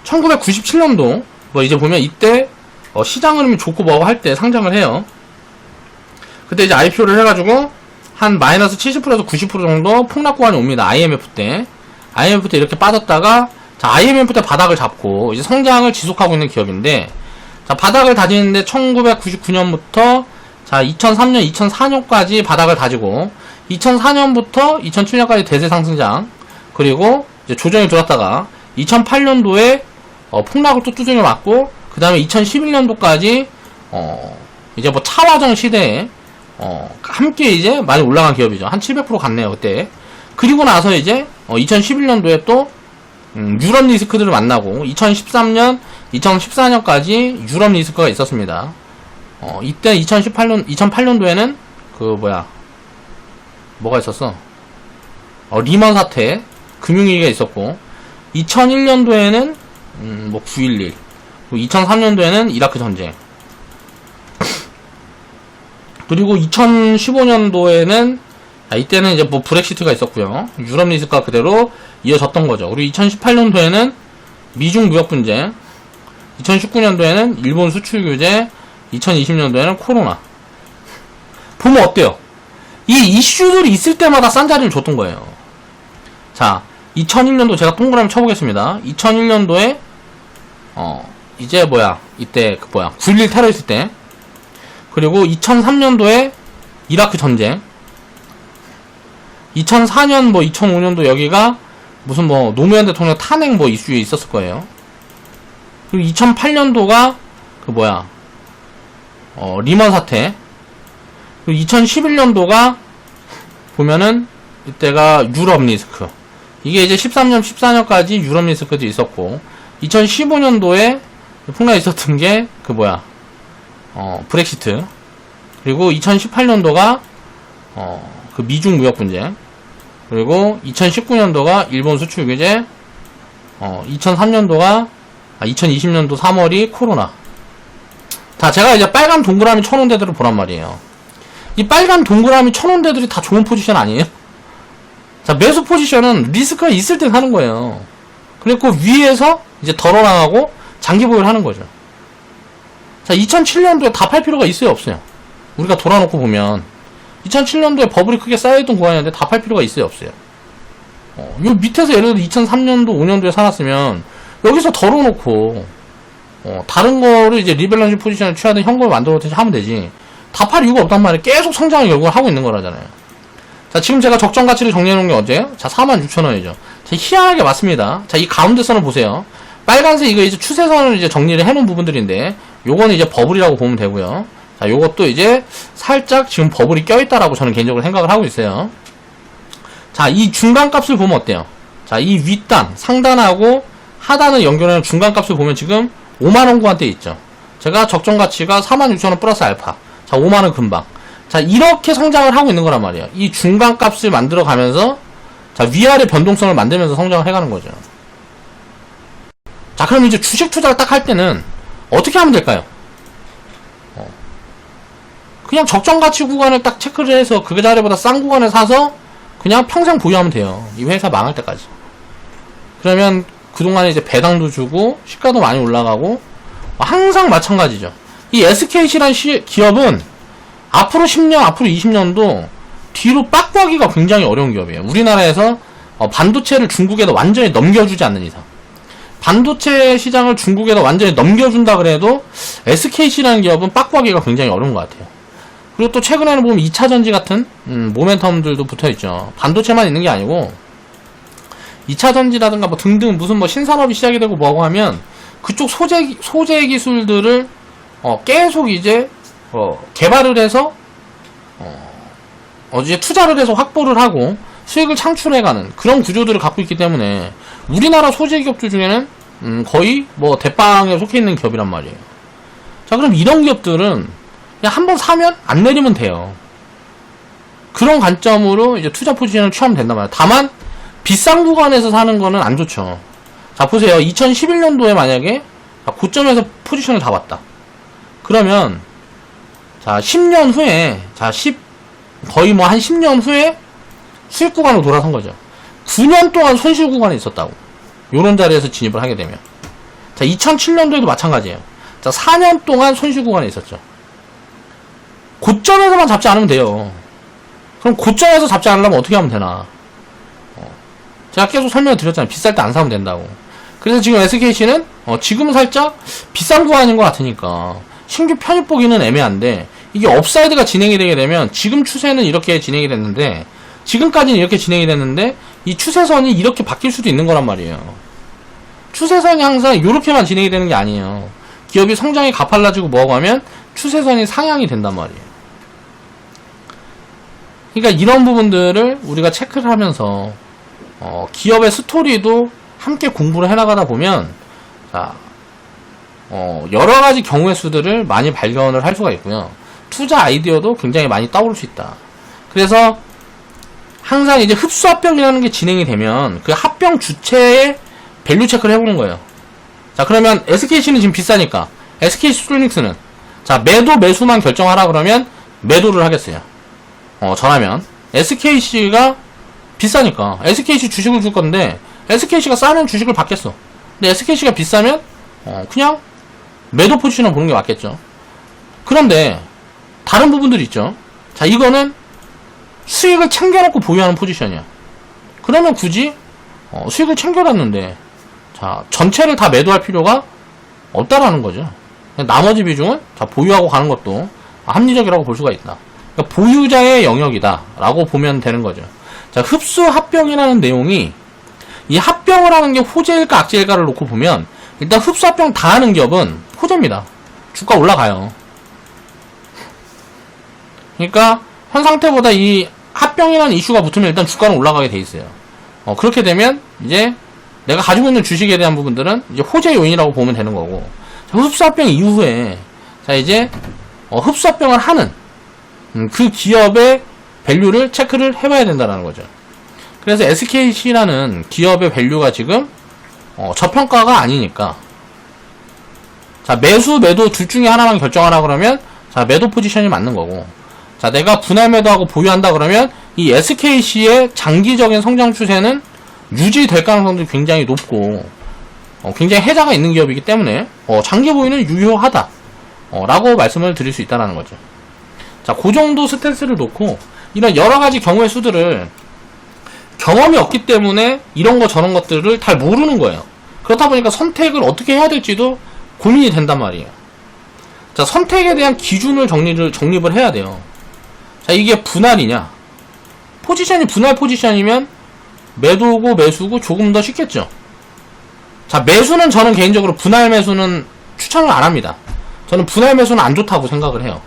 A: 1997년도, 뭐 이제 보면 이때, 시장 흐름이 좋고 뭐고 할 때 상장을 해요. 그때 이제 IPO를 해가지고, 한 마이너스 70%에서 90% 정도 폭락 구간이 옵니다. IMF 때. IMF 때 이렇게 빠졌다가, 자, IMF 때 바닥을 잡고, 이제 성장을 지속하고 있는 기업인데, 자, 바닥을 다지는데 1999년부터, 자, 2003년, 2004년까지 바닥을 다지고, 2004년부터 2007년까지 대세 상승장, 그리고 이제 조정이 들어왔다가, 2008년도에, 폭락을 또 두드려 맞고, 그 다음에 2011년도까지, 이제 뭐 차화정 시대에, 함께 이제 많이 올라간 기업이죠. 한 700% 갔네요, 그때. 그리고 나서 이제, 2011년도에 또, 유럽 리스크들을 만나고, 2013년, 2014년까지 유럽 리스크가 있었습니다. 이때 2008년도에는, 뭐가 있었어? 리먼 사태, 금융위기가 있었고, 2001년도에는, 9.11, 2003년도에는 이라크 전쟁, 그리고 2015년도에는, 이때는 이제 뭐 브렉시트가 있었고요. 유럽 리스크가 그대로 이어졌던 거죠. 그리고 2018년도에는 미중 무역 분쟁, 2019년도에는 일본 수출 규제, 2020년도에는 코로나. 보면 어때요? 이 이슈들이 있을 때마다 싼 자리를 줬던 거예요. 자, 2001년도 제가 동그라미 쳐보겠습니다. 2001년도에 이제 이때 9.11 테러 있을 때, 그리고 2003년도에 이라크 전쟁, 2004년 2005년도 여기가 무슨 노무현 대통령 탄핵 이슈에 있었을 거예요. 그리고 2008년도가 리먼 사태, 그리고 2011년도가 보면은 이때가 유럽 리스크. 이게 이제 13년, 14년까지 유럽 리스크도 있었고, 2015년도에 폭락이 있었던 게 브렉시트. 그리고 2018년도가 그 미중 무역 분쟁. 그리고 2019년도가 일본 수출 규제. 2003년도가 2020년도 3월이 코로나. 자, 제가 이제 빨간 동그라미 쳐놓은 데들을 보란 말이에요. 이 빨간 동그라미 쳐놓은 데들이 다 좋은 포지션 아니에요? 자, 매수 포지션은 리스크가 있을 때 사는 거예요. 그리고 위에서 이제 덜어나가고 장기 보유를 하는 거죠. 자, 2007년도에 다 팔 필요가 있어요, 없어요? 우리가 돌아놓고 보면 2007년도에 버블이 크게 쌓여있던 구간이었는데 다 팔 필요가 있어요, 없어요? 요 밑에서 예를 들어 2003년도, 5년도에 사놨으면 여기서 덜어놓고 다른 거를 이제 리밸런싱 포지션을 취하든 현금을 만들어놓든지 하면 되지. 다 팔 이유가 없단 말이에요. 계속 성장을 결국은 하고 있는 거라잖아요. 자, 지금 제가 적정 가치를 정리해놓은 게 어제요? 자, 46,000원이죠. 자, 희한하게 맞습니다. 자, 이 가운데 선을 보세요. 빨간색 이거 이제 추세선을 이제 정리를 해놓은 부분들인데, 요거는 이제 버블이라고 보면 되고요. 자, 요것도 이제 살짝 지금 버블이 껴있다라고 저는 개인적으로 생각을 하고 있어요. 자, 이 중간값을 보면 어때요? 자, 이 윗단, 상단하고 하단을 연결하는 중간값을 보면 지금 5만원 구간대 있죠. 제가 적정 가치가 46,000원 플러스 알파. 자, 5만원 금방. 자, 이렇게 성장을 하고 있는 거란 말이에요. 이 중간값을 만들어 가면서, 자, 위아래 변동성을 만들면서 성장을 해가는 거죠. 자, 그럼 이제 주식 투자를 딱 할 때는 어떻게 하면 될까요? 그냥 적정 가치 구간을 딱 체크를 해서 그 자리보다 싼 구간에 사서 그냥 평생 보유하면 돼요. 이 회사 망할 때까지. 그러면 그동안에 이제 배당도 주고 시가도 많이 올라가고 항상 마찬가지죠. 이 SKC란 기업은 앞으로 10년, 앞으로 20년도 뒤로 빠꾸하기가 굉장히 어려운 기업이에요. 우리나라에서 반도체를 중국에다 완전히 넘겨주지 않는 이상. 반도체 시장을 중국에다 완전히 넘겨준다 그래도 SKC라는 기업은 빠꾸하기가 굉장히 어려운 것 같아요. 그리고 또 최근에는 보면 2차전지 같은 모멘텀들도 붙어있죠. 반도체만 있는 게 아니고 2차전지라든가 뭐 등등 무슨 뭐 신산업이 시작이 되고 뭐고 하면 그쪽 소재 기술들을 계속 이제 개발을 해서 이제 투자를 해서 확보를 하고 수익을 창출해가는 그런 구조들을 갖고 있기 때문에 우리나라 소재 기업들 중에는 거의 뭐 대빵에 속해 있는 기업이란 말이에요. 자, 그럼 이런 기업들은 그냥 한번 사면 안 내리면 돼요. 그런 관점으로 이제 투자 포지션을 취하면 된단 말이에요. 다만 비싼 구간에서 사는 거는 안 좋죠. 자, 보세요. 2011년도에 만약에 고점에서 포지션을 잡았다. 그러면 자, 10년 후에 거의 뭐 한 10년 후에 수익 구간으로 돌아선 거죠. 9년 동안 손실 구간에 있었다고. 요런 자리에서 진입을 하게 되면. 자, 2007년도에도 마찬가지예요. 자, 4년 동안 손실 구간에 있었죠. 고점에서만 잡지 않으면 돼요. 그럼 고점에서 잡지 않으려면 어떻게 하면 되나? 제가 계속 설명을 드렸잖아요. 비쌀 때 안 사면 된다고. 그래서 지금 SKC는 지금은 살짝 비싼 구간인 것 같으니까 신규 편입 보기는 애매한데 이게 업사이드가 진행이 되게 되면 지금 추세는 이렇게 진행이 됐는데 지금까지는 이렇게 진행이 됐는데 이 추세선이 이렇게 바뀔 수도 있는 거란 말이에요. 추세선이 항상 이렇게만 진행이 되는 게 아니에요. 기업이 성장이 가팔라지고 뭐하고 하면 추세선이 상향이 된단 말이에요. 그러니까 이런 부분들을 우리가 체크를 하면서 기업의 스토리도 함께 공부를 해나가다 보면 자, 여러 가지 경우의 수들을 많이 발견을 할 수가 있고요. 투자 아이디어도 굉장히 많이 떠오를 수 있다. 그래서 항상 이제 흡수 합병이라는 게 진행이 되면 그 합병 주체의 밸류 체크를 해보는 거예요. 자, 그러면 SKC는 지금 비싸니까 SK하이닉스는 자, 매도 매수만 결정하라 그러면 매도를 하겠어요. 저라면 SKC가 비싸니까 SKC 주식을 줄 건데 SKC가 싸면 주식을 받겠어. 근데 SKC가 비싸면 그냥 매도 포지션을 보는 게 맞겠죠. 그런데 다른 부분들이 있죠. 자, 이거는 수익을 챙겨놓고 보유하는 포지션이야. 그러면 굳이 수익을 챙겨놨는데 자, 전체를 다 매도할 필요가 없다라는 거죠. 나머지 비중은 자, 보유하고 가는 것도 합리적이라고 볼 수가 있다. 그러니까 보유자의 영역이다 라고 보면 되는 거죠. 자, 흡수 합병이라는 내용이 이 합병을 하는 게 호재일까 악재일까를 놓고 보면 일단 흡수 합병 다 하는 기업은 호재입니다. 주가 올라가요. 그러니까 현 상태보다 이 합병이라는 이슈가 붙으면 일단 주가는 올라가게 돼 있어요. 그렇게 되면 이제 내가 가지고 있는 주식에 대한 부분들은 이제 호재 요인이라고 보면 되는 거고, 자, 흡수 합병 이후에 자, 이제 흡수 합병을 하는 그 기업의 밸류를 체크를 해봐야 된다는 거죠. 그래서 SKC라는 기업의 밸류가 지금 저평가가 아니니까 자, 매수 매도 둘 중에 하나만 결정하라 그러면 자, 매도 포지션이 맞는 거고, 자, 내가 분할 매도하고 보유한다 그러면 이 SKC의 장기적인 성장 추세는 유지될 가능성도 굉장히 높고 굉장히 해자가 있는 기업이기 때문에 장기 보유는 유효하다 라고 말씀을 드릴 수 있다는 거죠. 자, 그 정도 스탠스를 놓고 이런 여러가지 경우의 수들을 경험이 없기 때문에 이런 거 저런 것들을 잘 모르는 거예요. 그렇다 보니까 선택을 어떻게 해야 될지도 고민이 된단 말이에요. 자, 선택에 대한 기준을 정립을 해야 돼요. 자, 이게 분할이냐, 포지션이 분할 포지션이면 매도고 매수고 조금 더 쉽겠죠. 자, 매수는 저는 개인적으로 분할 매수는 추천을 안 합니다. 저는 분할 매수는 안 좋다고 생각을 해요.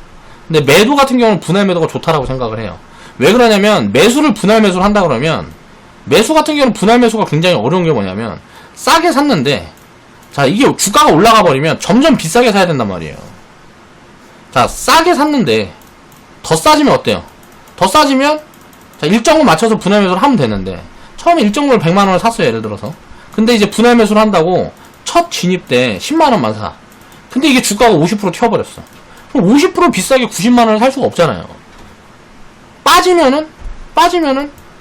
A: 근데 매도 같은 경우는 분할 매도가 좋다라고 생각을 해요. 왜 그러냐면 매수를 분할 매수를 한다 그러면 매수 같은 경우는 분할 매수가 굉장히 어려운 게 뭐냐면 싸게 샀는데 자, 이게 주가가 올라가 버리면 점점 비싸게 사야 된단 말이에요. 자, 싸게 샀는데 더 싸지면 어때요? 더 싸지면 자, 일정을 맞춰서 분할 매수를 하면 되는데 처음에 일정을 100만원을 샀어요, 예를 들어서. 근데 이제 분할 매수를 한다고 첫 진입 때 10만원만 사. 근데 이게 주가가 50% 튀어버렸어. 그럼 50% 비싸게 90만원을 살 수가 없잖아요. 빠지면은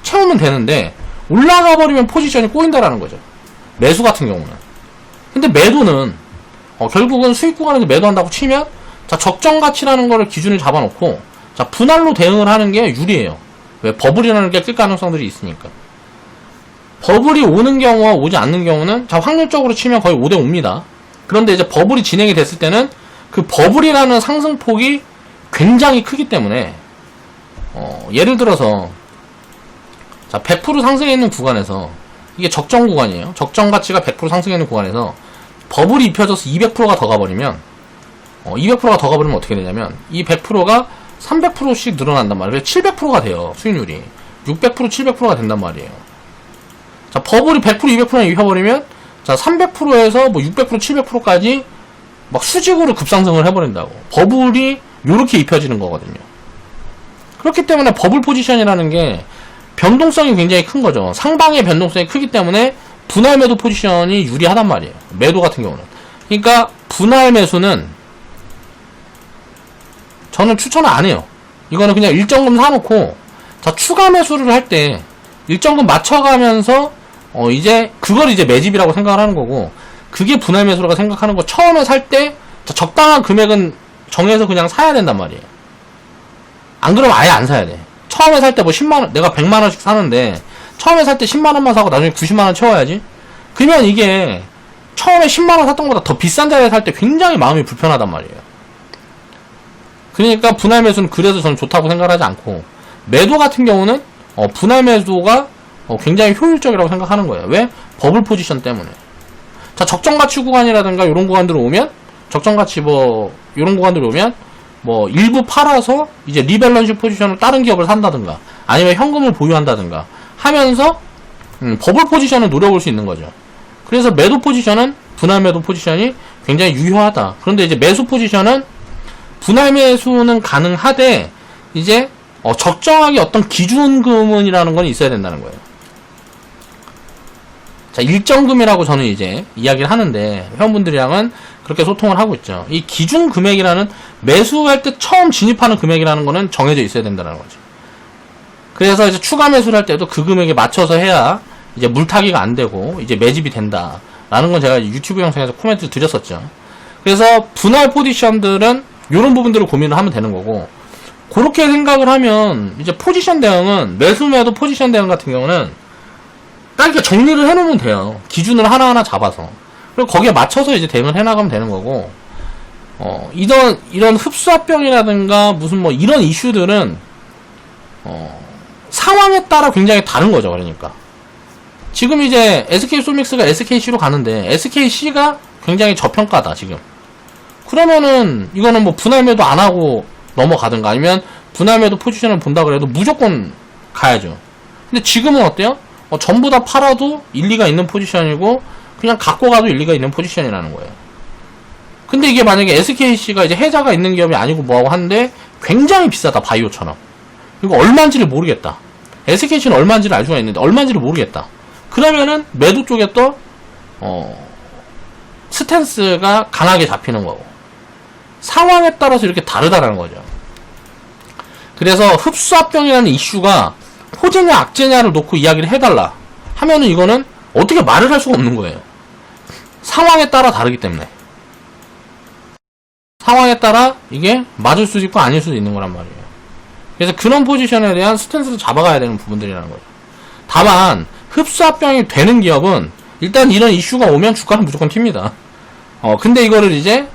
A: 채우면 되는데 올라가 버리면 포지션이 꼬인다라는 거죠. 매수 같은 경우는. 근데 매도는 결국은 수익 구간에서 매도한다고 치면 자, 적정 가치라는 거를 기준을 잡아놓고 자, 분할로 대응을 하는 게 유리해요. 왜? 버블이라는 게 낄 가능성들이 있으니까. 버블이 오는 경우와 오지 않는 경우는 자, 확률적으로 치면 거의 5대5입니다. 그런데 이제 버블이 진행이 됐을 때는 그 버블이라는 상승폭이 굉장히 크기 때문에 예를 들어서 자 100% 상승해 있는 구간에서 이게 적정 구간이에요. 적정 가치가 100% 상승해 있는 구간에서 버블이 입혀져서 200%가 더 가버리면 200%가 더 가버리면 어떻게 되냐면 이 100%가 300%씩 늘어난단 말이에요. 700%가 돼요. 수익률이 600% 700%가 된단 말이에요. 자 버블이 100% 200%에 입혀버리면 자 300%에서 뭐 600% 700%까지 막 수직으로 급상승을 해버린다고. 버블이 요렇게 입혀지는 거거든요. 그렇기 때문에 버블 포지션이라는 게 변동성이 굉장히 큰 거죠. 상방의 변동성이 크기 때문에 분할 매도 포지션이 유리하단 말이에요. 매도 같은 경우는. 그러니까 분할 매수는 저는 추천을 안 해요. 이거는 그냥 일정금 사놓고 자 추가 매수를 할 때 일정금 맞춰가면서 이제 그걸 이제 매집이라고 생각을 하는 거고 그게 분할 매수라고 생각하는 거. 처음에 살 때 적당한 금액은 정해서 그냥 사야 된단 말이에요. 안 그러면 아예 안 사야 돼. 처음에 살 때 뭐 10만원, 내가 100만원씩 사는데 처음에 살 때 10만원만 사고 나중에 90만원 채워야지. 그러면 이게 처음에 10만원 샀던 것보다 더 비싼 자리에 살 때 굉장히 마음이 불편하단 말이에요. 그러니까 분할 매수는 그래서 저는 좋다고 생각하지 않고 매도 같은 경우는 분할 매도가 굉장히 효율적이라고 생각하는 거예요. 왜? 버블 포지션 때문에. 자 적정가치 구간이라든가 이런 구간들로 오면 적정가치 뭐 이런 구간들로 오면 뭐 일부 팔아서 이제 리밸런싱 포지션을 다른 기업을 산다든가 아니면 현금을 보유한다든가 하면서 버블 포지션을 노려볼 수 있는 거죠. 그래서 매도 포지션은 분할 매도 포지션이 굉장히 유효하다. 그런데 이제 매수 포지션은 분할 매수는 가능하되 이제 적정하게 어떤 기준금이라는 건 있어야 된다는 거예요. 자 일정금이라고 저는 이제 이야기를 하는데 회원분들이랑은 그렇게 소통을 하고 있죠. 이 기준 금액이라는 매수할 때 처음 진입하는 금액이라는 거는 정해져 있어야 된다는 거죠. 그래서 이제 추가 매수를 할 때도 그 금액에 맞춰서 해야 이제 물타기가 안 되고 이제 매집이 된다라는 건 제가 유튜브 영상에서 코멘트 드렸었죠. 그래서 분할 포지션들은 이런 부분들을 고민을 하면 되는 거고 그렇게 생각을 하면 이제 포지션 대응은 매수 매도 포지션 대응 같은 경우는 딱 이렇게 정리를 해놓으면 돼요. 기준을 하나하나 잡아서. 그리고 거기에 맞춰서 이제 대응을 해나가면 되는 거고, 이런 흡수합병이라든가 무슨 뭐 이런 이슈들은, 상황에 따라 굉장히 다른 거죠. 그러니까. 지금 이제 SK솔믹스가 SKC로 가는데, SKC가 굉장히 저평가다, 지금. 그러면은, 이거는 뭐 분할 매도 안 하고 넘어가든가 아니면 분할 매도 포지션을 본다 그래도 무조건 가야죠. 근데 지금은 어때요? 전부 다 팔아도 일리가 있는 포지션이고 그냥 갖고 가도 일리가 있는 포지션이라는 거예요. 근데 이게 만약에 SKC가 이제 해자가 있는 기업이 아니고 뭐하고 하는데 굉장히 비싸다. 바이오처럼. 이거 얼마인지를 모르겠다. SKC는 얼마인지를 알 수가 있는데 얼마인지를 모르겠다. 그러면은 매도 쪽에 또 스탠스가 강하게 잡히는 거고 상황에 따라서 이렇게 다르다라는 거죠. 그래서 흡수합병이라는 이슈가 호재냐 악재냐를 놓고 이야기를 해달라 하면은 이거는 어떻게 말을 할 수가 없는 거예요. 상황에 따라 다르기 때문에. 상황에 따라 이게 맞을 수도 있고 아닐 수도 있는 거란 말이에요. 그래서 그런 포지션에 대한 스탠스를 잡아가야 되는 부분들이라는 거예요. 다만 흡수합병이 되는 기업은 일단 이런 이슈가 오면 주가는 무조건 튑니다. 근데 이거를 이제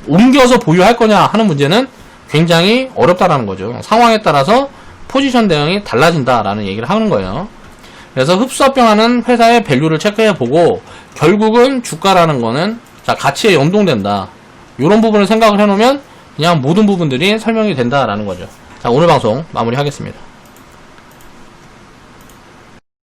A: 옮겨서 보유할 거냐 하는 문제는 굉장히 어렵다라는 거죠. 상황에 따라서 포지션 대응이 달라진다라는 얘기를 하는 거예요. 그래서 흡수합병하는 회사의 밸류를 체크해보고 결국은 주가라는 거는 자 가치에 연동된다. 이런 부분을 생각을 해놓으면 그냥 모든 부분들이 설명이 된다라는 거죠. 자 오늘 방송 마무리하겠습니다.